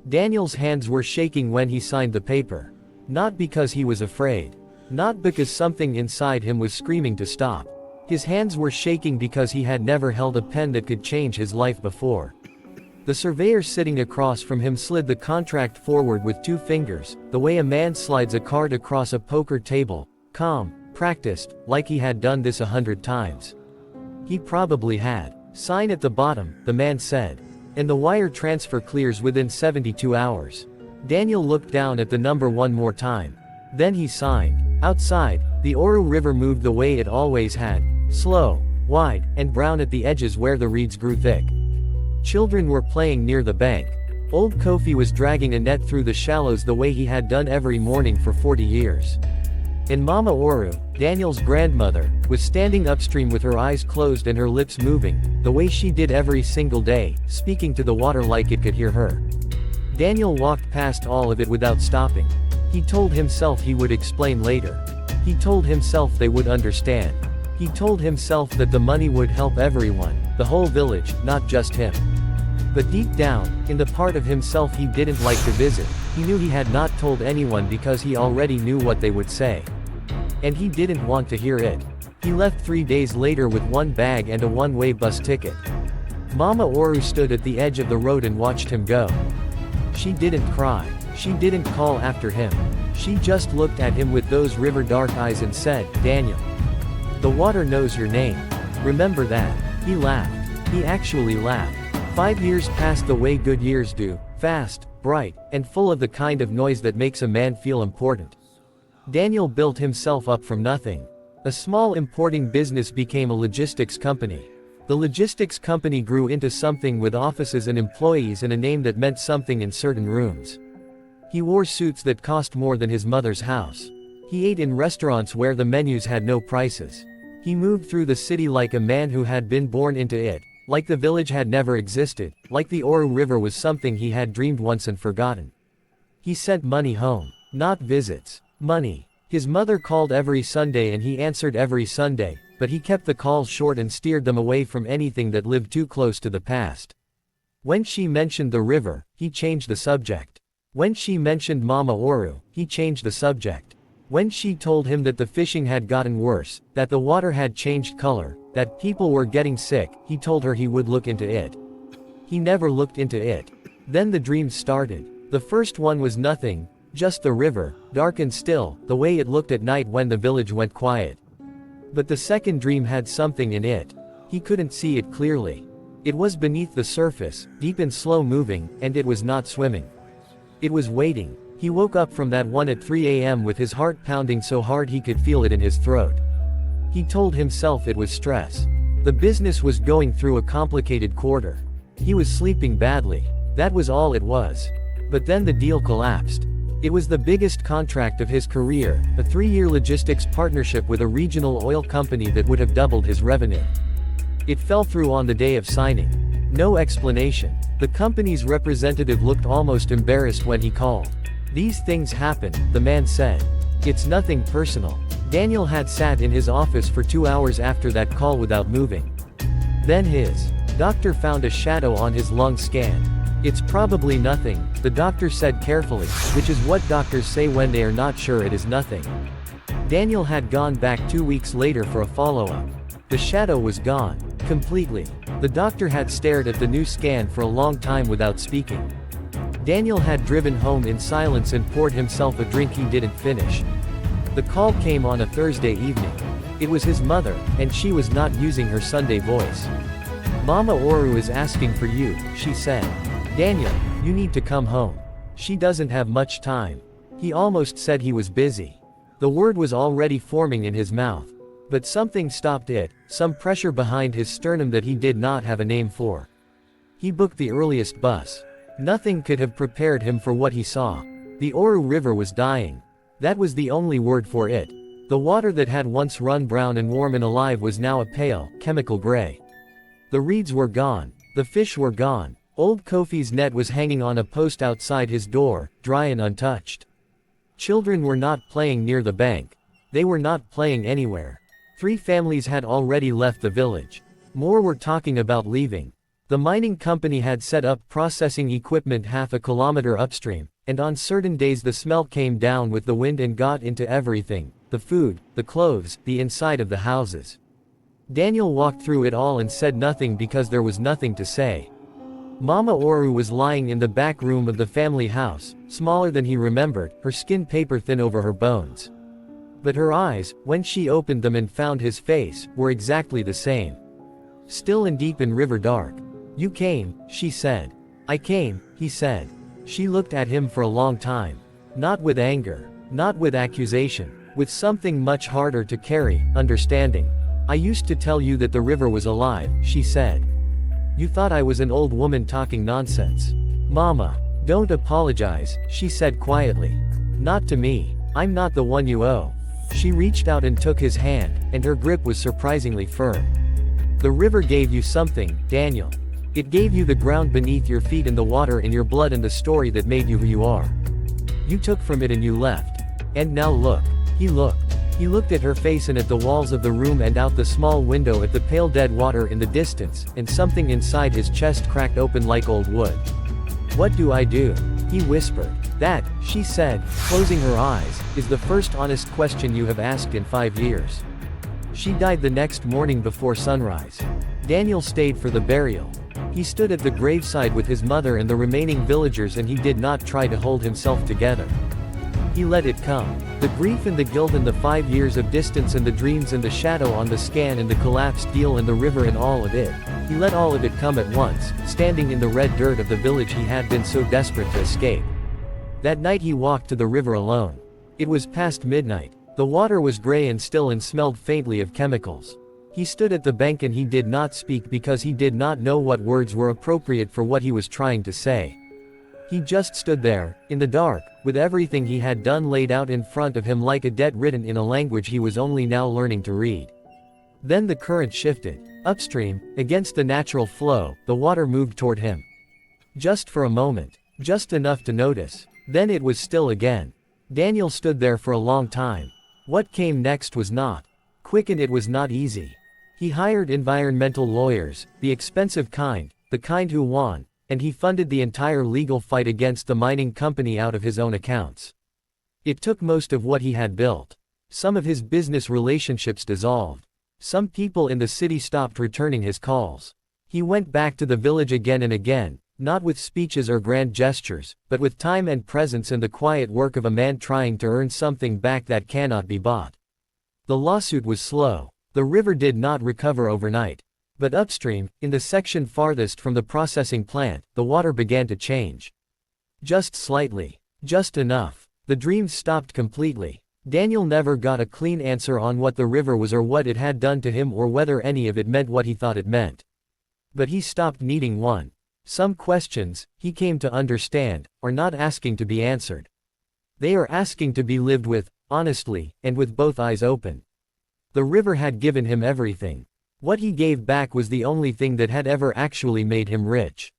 Daniel's hands were shaking when he signed the paper. Not because he was afraid. Not because something inside him was screaming to stop. His hands were shaking because he had never held a pen that could change his life before. The surveyor sitting across from him slid the contract forward with 2 fingers, the way a man slides a card across a poker table, calm, practiced, like he had done this 100 times. He probably had. Sign at the bottom, the man said. And the wire transfer clears within 72 hours. Daniel looked down at the number one more time. Then he signed. Outside, the Oru River moved the way it always had, slow, wide, and brown at the edges where the reeds grew thick. Children were playing near the bank. Old Kofi was dragging a net through the shallows the way he had done every morning for 40 years. And Mama Oru, Daniel's grandmother, was standing upstream with her eyes closed and her lips moving, the way she did every single day, speaking to the water like it could hear her. Daniel walked past all of it without stopping. He told himself he would explain later. He told himself they would understand. He told himself that the money would help everyone, the whole village, not just him. But deep down, in the part of himself he didn't like to visit, he knew he had not told anyone because he already knew what they would say. And he didn't want to hear it. He left 3 days later with 1 bag and a one-way bus ticket. Mama Oru stood at the edge of the road and watched him go. She didn't cry. She didn't call after him. She just looked at him with those river dark eyes and said, "Daniel. The water knows your name. Remember that." He laughed. He actually laughed. 5 years passed the way good years do, fast, bright, and full of the kind of noise that makes a man feel important. Daniel built himself up from nothing. A small importing business became a logistics company. The logistics company grew into something with offices and employees and a name that meant something in certain rooms. He wore suits that cost more than his mother's house. He ate in restaurants where the menus had no prices. He moved through the city like a man who had been born into it, like the village had never existed, like the Oru River was something he had dreamed once and forgotten. He sent money home. Not visits. Money. His mother called every Sunday and he answered every Sunday, but he kept the calls short and steered them away from anything that lived too close to the past. When she mentioned the river, he changed the subject. When she mentioned Mama Oru, he changed the subject. When she told him that the fishing had gotten worse, that the water had changed color, that people were getting sick, he told her he would look into it. He never looked into it. Then the dreams started. The first one was nothing, just the river, dark and still, the way it looked at night when the village went quiet. But the second dream had something in it. He couldn't see it clearly. It was beneath the surface, deep and slow moving, and it was not swimming. It was waiting. He woke up from that one at 3 a.m. with his heart pounding so hard he could feel it in his throat. He told himself it was stress. The business was going through a complicated quarter. He was sleeping badly. That was all it was. But then the deal collapsed. It was the biggest contract of his career, a 3-year logistics partnership with a regional oil company that would have doubled his revenue. It fell through on the day of signing. No explanation. The company's representative looked almost embarrassed when he called. "These things happen," the man said. "It's nothing personal." Daniel had sat in his office for 2 hours after that call without moving. Then his doctor found a shadow on his lung scan. "It's probably nothing," the doctor said carefully, which is what doctors say when they are not sure it is nothing. Daniel had gone back 2 weeks later for a follow-up. The shadow was gone. Completely. The doctor had stared at the new scan for a long time without speaking. Daniel had driven home in silence and poured himself a drink he didn't finish. The call came on a Thursday evening. It was his mother, and she was not using her Sunday voice. "Mama Oru is asking for you," she said. "Daniel, you need to come home. She doesn't have much time." He almost said he was busy. The word was already forming in his mouth. But something stopped it, some pressure behind his sternum that he did not have a name for. He booked the earliest bus. Nothing could have prepared him for what he saw. The Oru River was dying. That was the only word for it. The water that had once run brown and warm and alive was now a pale, chemical gray. The reeds were gone. The fish were gone. Old Kofi's net was hanging on a post outside his door, dry and untouched. Children were not playing near the bank. They were not playing anywhere. 3 families had already left the village. More were talking about leaving. The mining company had set up processing equipment half a kilometer upstream, and on certain days the smell came down with the wind and got into everything, the food, the clothes, the inside of the houses. Daniel walked through it all and said nothing because there was nothing to say. Mama Oru was lying in the back room of the family house, smaller than he remembered, her skin paper thin over her bones. But her eyes, when she opened them and found his face, were exactly the same. Still and deep in river dark. "You came," she said. "I came," he said. She looked at him for a long time. Not with anger, not with accusation, with something much harder to carry, understanding. "I used to tell you that the river was alive," she said. "You thought I was an old woman talking nonsense." "Mama, don't apologize," she said quietly. "Not to me. I'm not the one you owe." She reached out and took his hand, and her grip was surprisingly firm. "The river gave you something, Daniel. It gave you the ground beneath your feet and the water in your blood and the story that made you who you are. You took from it and you left. And now look." He looked. He looked at her face and at the walls of the room and out the small window at the pale dead water in the distance, and something inside his chest cracked open like old wood. "What do I do?" he whispered. "That," she said, closing her eyes, "is the first honest question you have asked in 5 years." She died the next morning before sunrise. Daniel stayed for the burial. He stood at the graveside with his mother and the remaining villagers, and he did not try to hold himself together. He let it come. The grief and the guilt and the 5 years of distance and the dreams and the shadow on the scan and the collapsed deal and the river and all of it. He let all of it come at once, standing in the red dirt of the village he had been so desperate to escape. That night he walked to the river alone. It was past midnight. The water was gray and still and smelled faintly of chemicals. He stood at the bank and he did not speak because he did not know what words were appropriate for what he was trying to say. He just stood there, in the dark, with everything he had done laid out in front of him like a debt written in a language he was only now learning to read. Then the current shifted. Upstream, against the natural flow, the water moved toward him. Just for a moment. Just enough to notice. Then it was still again. Daniel stood there for a long time. What came next was not quick and it was not easy. He hired environmental lawyers, the expensive kind, the kind who won, and he funded the entire legal fight against the mining company out of his own accounts. It took most of what he had built. Some of his business relationships dissolved. Some people in the city stopped returning his calls. He went back to the village again and again, not with speeches or grand gestures, but with time and presence and the quiet work of a man trying to earn something back that cannot be bought. The lawsuit was slow. The river did not recover overnight. But upstream, in the section farthest from the processing plant, the water began to change. Just slightly. Just enough. The dreams stopped completely. Daniel never got a clean answer on what the river was or what it had done to him or whether any of it meant what he thought it meant. But he stopped needing one. Some questions, he came to understand, are not asking to be answered. They are asking to be lived with, honestly, and with both eyes open. The river had given him everything. What he gave back was the only thing that had ever actually made him rich.